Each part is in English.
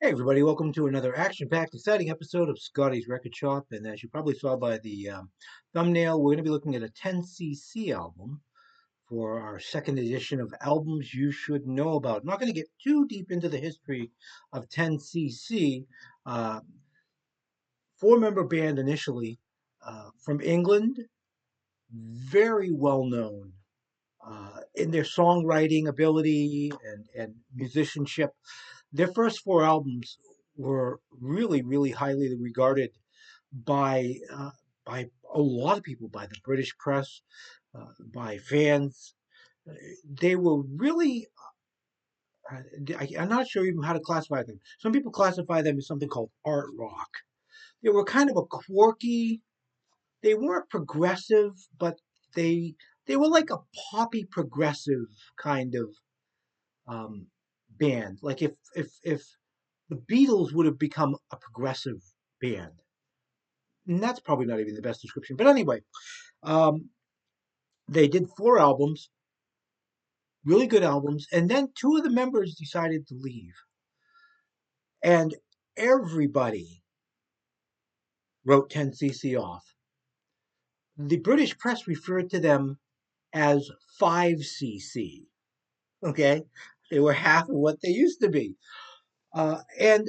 Hey everybody, welcome to another action-packed, exciting episode of Scotty's Record Shop. And as you probably saw by the thumbnail, we're going to be looking at a 10cc album for our second edition of Albums You Should Know About. I'm not going to get too deep into the history of 10cc. Uh, Four-member band initially from England, very well known in their songwriting ability and musicianship. Their first four albums were really, really highly regarded by by a lot of people, by the British press, by fans. They were really. I'm not sure even how to classify them. Some people classify them as something called art rock. They were kind of a quirky. They weren't progressive, but they they were like a poppy progressive kind of um, band. Like if the Beatles would have become a progressive band. And that's probably not even the best description. But anyway, um, they did four albums, really good albums, and then two of the members decided to leave. And everybody wrote 10cc off. The British press referred to them as 5cc. Okay? They were half of what they used to be. And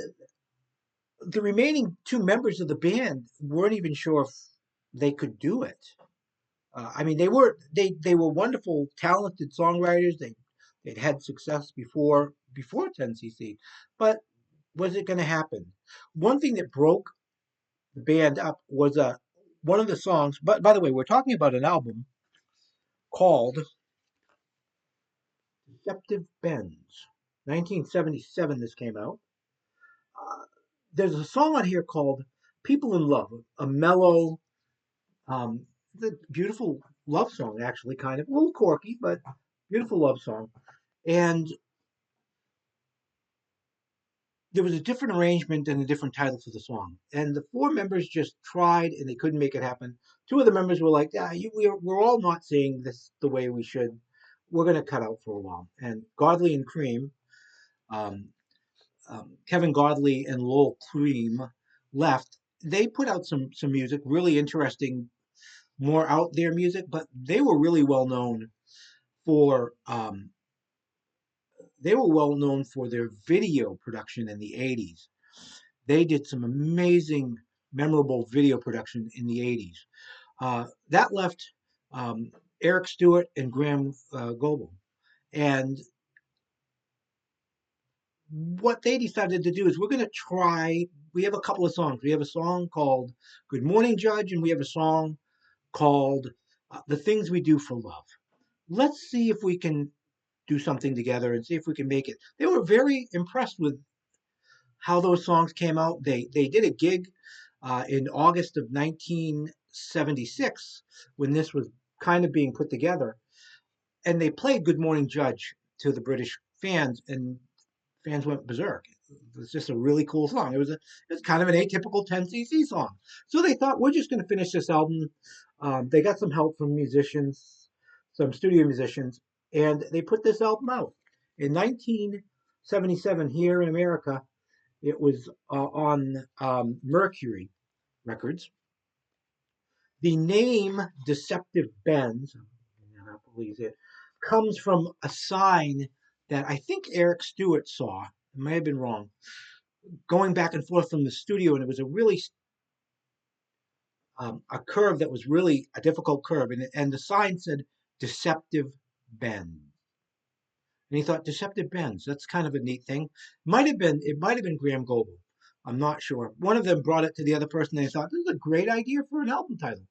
the remaining two members of the band weren't even sure if they could do it. I mean, they were wonderful, talented songwriters. They'd had success before 10cc, but was it going to happen? One thing that broke the band up was one of the songs. But by the way, we're talking about an album called Deceptive Bends. 1977, this came out. Uh, there's a song on here called "People in Love," a mellow, the beautiful love song, actually, kind of a little quirky, but beautiful love song. And there was a different arrangement and a different title for the song. And the four members just tried and they couldn't make it happen. Two of the members were like, "Yeah, we're all not saying this the way we should. We're going to cut out for a while." And Godley and Cream, um, Kevin Godley and Lowell Cream left. They put out some music, really interesting, more out there music, but they were really well known for their video production in the 80s. They did some amazing, memorable video production in the 80s. That left um, Eric Stewart and Graham Goble. And what they decided to do is we're going to try. We have a couple of songs. We have a song called Good Morning Judge, and we have a song called The Things We Do for Love. Let's see if we can do something together and see if we can make it. They were very impressed with how those songs came out. They did a gig in August of 1976 when this was kind of being put together, and they played "Good Morning Judge" to the British fans, and fans went berserk. It was just a really cool song. It was kind of an atypical 10cc song. So they thought we're just going to finish this album. They got some help from musicians, some studio musicians, and they put this album out in 1977 here in America. It was on Mercury Records. The name Deceptive Bends, I believe it, comes from a sign that I think Eric Stewart saw. I may have been wrong. Going back and forth from the studio, and it was a really a curve that was really a difficult curve, and the sign said Deceptive Bend. And he thought Deceptive Bends. That's kind of a neat thing. It might have been Graham Goble. I'm not sure. One of them brought it to the other person. And they thought this is a great idea for an album title.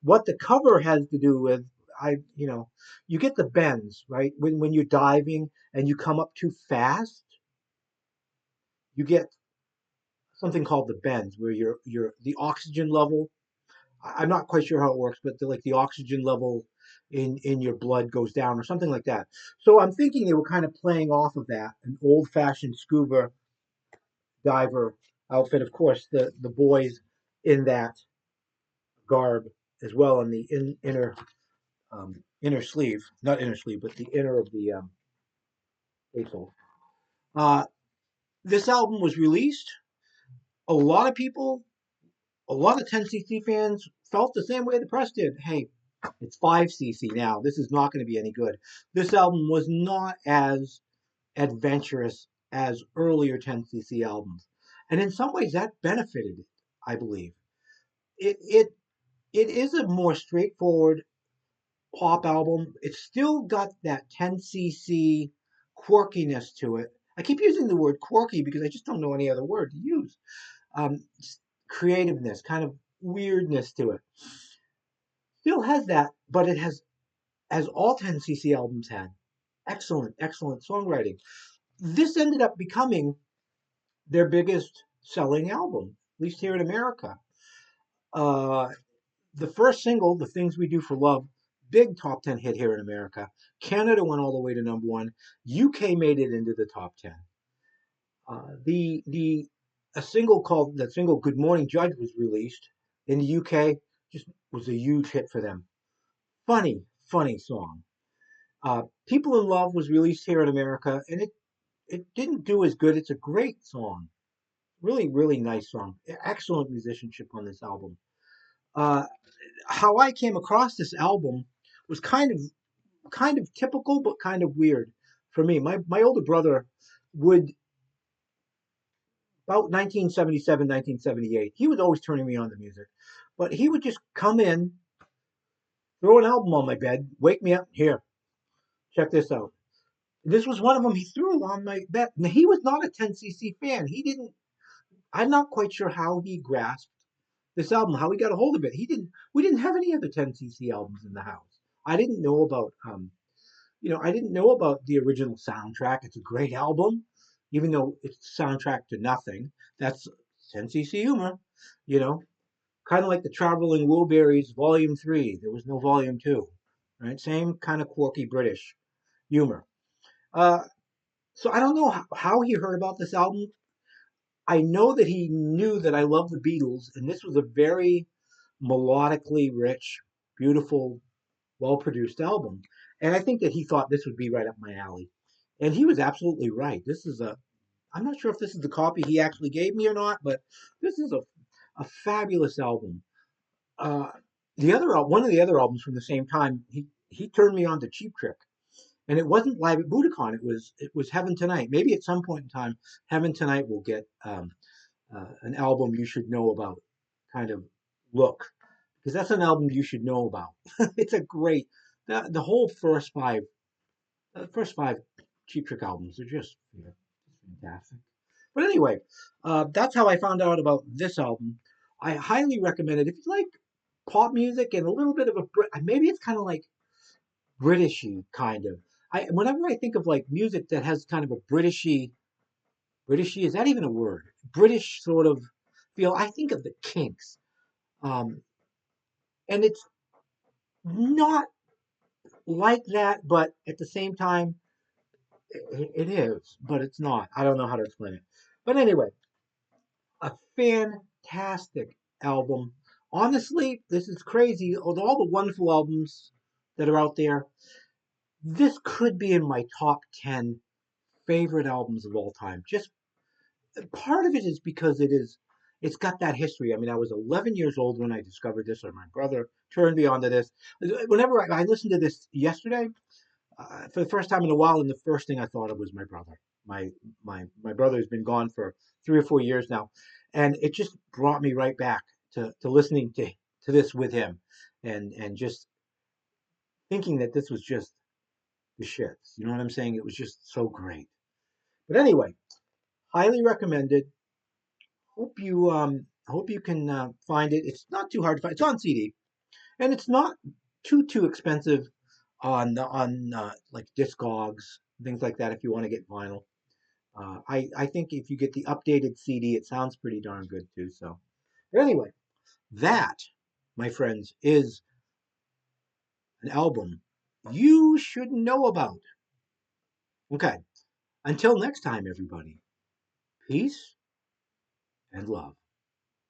What the cover has to do with, you get the bends right when you're diving and you come up too fast. You get something called the bends where the oxygen level. I'm not quite sure how it works, but like the oxygen level in your blood goes down or something like that. So I'm thinking they were kind of playing off of that, an old-fashioned scuba diver outfit. Of course, the boys in that garb as well on the inner sleeve, not inner sleeve, but the inner of the facial. This album was released. A lot of people, a lot of 10cc fans felt the same way the press did. Hey, it's 5cc now. This is not going to be any good. This album was not as adventurous as earlier 10cc albums. And in some ways that benefited it, I believe. It it it is a more straightforward pop album. It's still got that 10cc quirkiness to it. I keep using the word quirky because I just don't know any other word to use. Um, Creativeness, kind of weirdness to it. Still has that, but it has, as all 10cc albums had, excellent, excellent songwriting. This ended up becoming their biggest selling album, at least here in America. Uh, the first single, The Things We Do for Love, big top 10 hit here in America. Canada went all the way to number one. UK made it into the top 10. The a single called that single Good Morning Judge was released in the UK, just was a huge hit for them. Funny, funny song. People in Love was released here in America, and it didn't do as good. It's a great song, really, really nice song. Excellent musicianship on this album. Uh, how I came across this album was kind of typical, but kind of weird for me. My older brother would, about 1977, 1978, he was always turning me on to music, but he would just come in, throw an album on my bed, wake me up. Here, check this out. This was one of them. He threw on my bed. Now, he was not a 10cc fan. He didn't. I'm not quite sure how he grasped this album, how he got a hold of it. He didn't. We didn't have any other 10cc albums in the house. I didn't know about. I didn't know about the original soundtrack. It's a great album, even though it's soundtrack to nothing. That's 10cc humor. You know, kind of like the Traveling Wilburys Volume 3. There was no Volume 2. Right? Same kind of quirky British humor. Uh, so I don't know how he heard about this album. I know that he knew that I love the Beatles, and this was a very melodically rich, beautiful, well produced album. And I think that he thought this would be right up my alley. And he was absolutely right. I'm not sure if this is the copy he actually gave me or not, but this is a fabulous album. Uh, one of the other albums from the same time, he turned me on to Cheap Trick, and it wasn't live at Budokan. It was Heaven Tonight. Maybe at some point in time, Heaven Tonight will get an album you should know about kind of look, because that's an album you should know about. It's a great the whole first five Cheap Trick albums are just fantastic. But anyway, that's how I found out about this album. I highly recommend it if you like pop music and a little bit of maybe it's kind of like Britishy kind of. Whenever I think of like music that has kind of a Britishy, is that even a word? British sort of feel. I think of the Kinks, um, and it's not like that, but at the same time, it is, but it's not. I don't know how to explain it. But anyway, a fantastic album. Honestly, this is crazy. Of all the wonderful albums that are out there, this could be in my top 10 favorite albums of all time. Just part of it is because it's got that history. I mean, I was 11 years old when I discovered this, or my brother turned me on to this. Whenever I listened to this yesterday, for the first time in a while, and the first thing I thought of was my brother. My brother has been gone for 3 or 4 years now, and it just brought me right back to listening to this with him, and just thinking that this was just the shits. You know what I'm saying? It was just so great. But anyway, highly recommended. Hope you can find it. It's not too hard to find. It's on CD, and it's not too expensive on like Discogs, things like that. If you want to get vinyl, I think if you get the updated CD, it sounds pretty darn good too. So, but anyway, that, my friends, is an album you should know about. Okay, until next time, everybody. Peace and love.